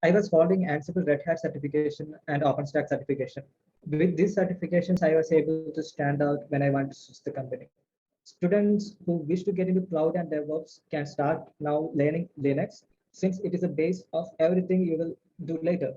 I was holding Ansible Red Hat certification and OpenStack certification. With these certifications, I was able to stand out when I want to switch the company. Students who wish to get into cloud and DevOps can start now learning Linux, since it is a base of everything you will do later.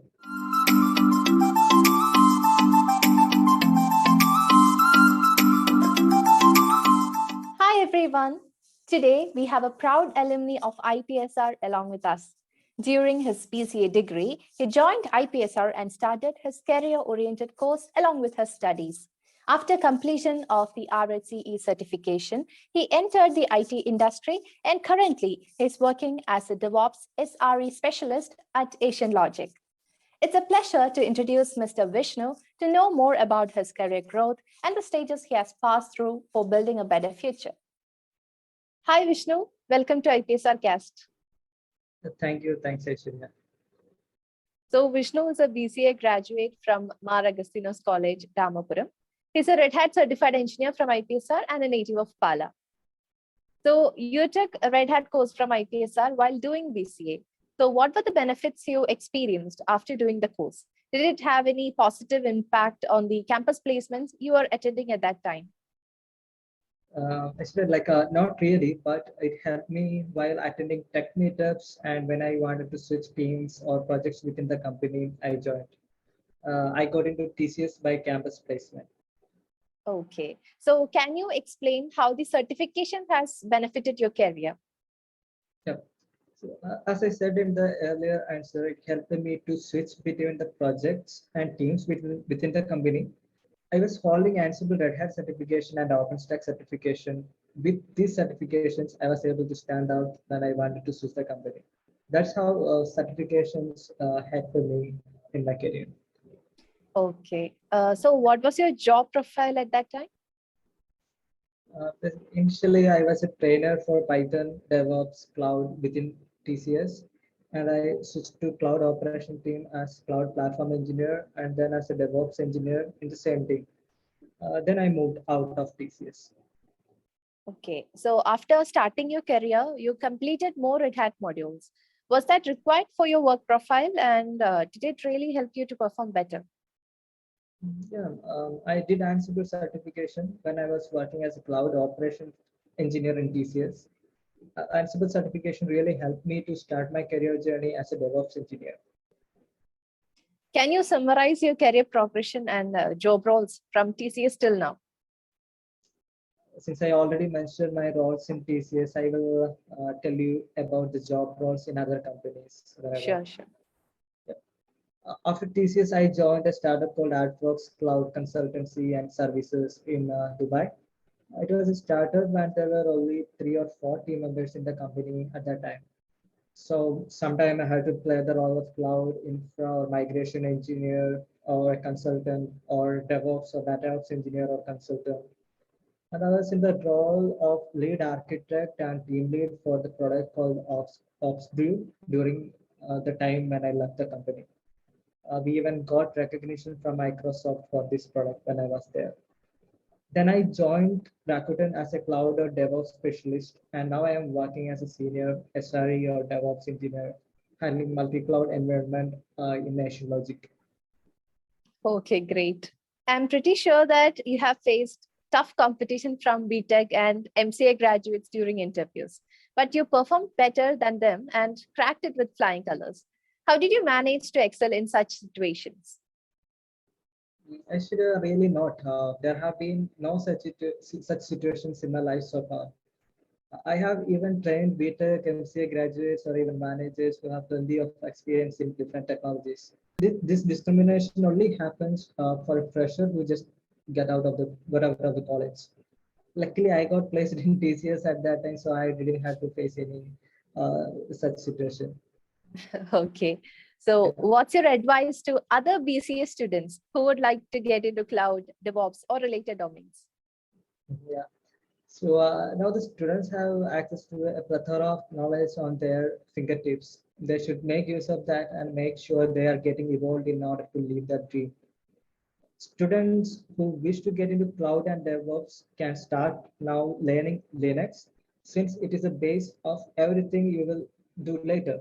Hi everyone. Today we have a proud alumni of IPSR along with us. During his BCA degree, he joined IPSR and started his career-oriented course along with his studies. After completion of the RHCE certification, he entered the IT industry and currently is working as a DevOps SRE specialist at Asian Logic. It's a pleasure to introduce Mr. Vishnu to know more about his career growth and the stages he has passed through for building a better future. Hi, Vishnu. Welcome to IPSR Cast. Thank you. Thanks, Aishwarya. So, Vishnu is a BCA graduate from Mar Agastinos College, Damapuram. He's a Red Hat certified engineer from IPSR and a native of Pala. So, you took a Red Hat course from IPSR while doing BCA. So, what were the benefits you experienced after doing the course? Did it have any positive impact on the campus placements you were attending at that time? Actually, not really, but it helped me while attending tech meetups and when I wanted to switch teams or projects within the company I joined. I got into TCS by campus placement. Okay. So, can you explain how the certification has benefited your career? Yeah. So, as I said in the earlier answer, it helped me to switch between the projects and teams within the company. I was holding Ansible Red Hat certification and OpenStack certification. With these certifications, I was able to stand out when I wanted to switch the company. That's how certifications helped me in my career. Okay. So, what was your job profile at that time? Initially, I was a trainer for Python, DevOps, Cloud within TCS, and I switched to Cloud Operation team as Cloud Platform Engineer, and then as a DevOps engineer in the same team. Then I moved out of TCS. Okay. So, after starting your career, you completed more Red Hat modules. Was that required for your work profile and did it really help you to perform better? Yeah, I did Ansible certification when I was working as a cloud operation engineer in TCS. Ansible certification really helped me to start my career journey as a DevOps engineer. Can you summarize your career progression and job roles from TCS till now? Since I already mentioned my roles in TCS, I will tell you about the job roles in other companies. Sure, sure. Yeah. After TCS, I joined a startup called AdWorks Cloud Consultancy and Services in Dubai. It was a startup and there were only 3 or 4 team members in the company at that time. So sometime I had to play the role of cloud infra or migration engineer or a consultant or DevOps or DataOps engineer or consultant. And I was in the role of lead architect and team lead for the product called OpsBrew during the time when I left the company. We even got recognition from Microsoft for this product when I was there. Then I joined Rakuten as a cloud or DevOps specialist, and now I am working as a senior SRE or DevOps engineer, handling multi-cloud environment in Asian Logic. Okay, great. I'm pretty sure that you have faced tough competition from BTech and MCA graduates during interviews, but you performed better than them and cracked it with flying colors. How did you manage to excel in such situations? I should really not. There have been no such situations in my life so far. I have even trained BTech, MCA graduates, or even managers who have plenty of experience in different technologies. This discrimination only happens for a fresher who just got out of the college. Luckily, I got placed in TCS at that time, so I didn't have to face any such situation. Okay. So, what's your advice to other BCA students who would like to get into cloud, DevOps, or related domains? Yeah. So now the students have access to a plethora of knowledge on their fingertips. They should make use of that and make sure they are getting evolved in order to live that dream. Students who wish to get into cloud and DevOps can start now learning Linux, since it is a base of everything you will do later.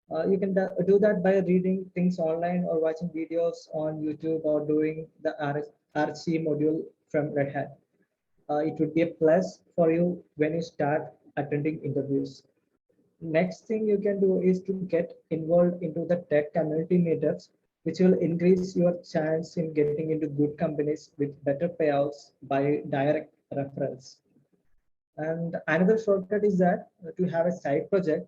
You can do that by reading things online or watching videos on YouTube or doing the RC module from Red Hat. It would be a plus for you when you start attending interviews. Next thing you can do is to get involved into the tech community meetups, which will increase your chance in getting into good companies with better payouts by direct referrals. And another shortcut is that to have a side project,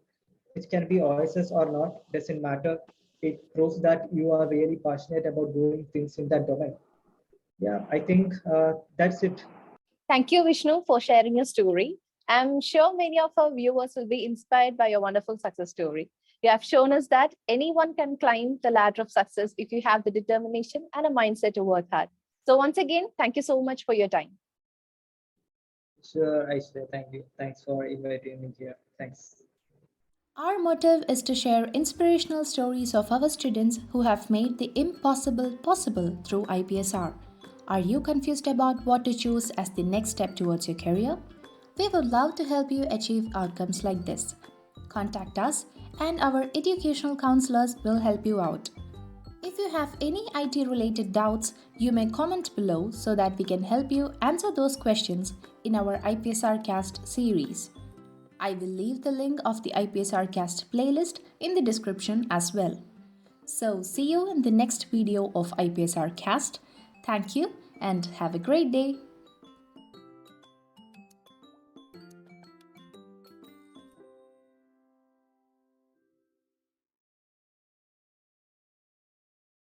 which can be OSS or not, doesn't matter. It proves that you are really passionate about doing things in that domain. Yeah, I think that's it. Thank you, Vishnu, for sharing your story. I'm sure many of our viewers will be inspired by your wonderful success story. You have shown us that anyone can climb the ladder of success if you have the determination and a mindset to work hard. So, once again, thank you so much for your time. Sure, Aishwarya, thank you. Thanks for inviting me here. Thanks. Our motive is to share inspirational stories of our students who have made the impossible possible through IPSR. Are you confused about what to choose as the next step towards your career? We would love to help you achieve outcomes like this. Contact us, and our educational counselors will help you out. If you have any IT related doubts, you may comment below so that we can help you answer those questions in our IPSR Cast series. I will leave the link of the IPSR Cast playlist in the description as well. So, see you in the next video of IPSR Cast. Thank you and have a great day.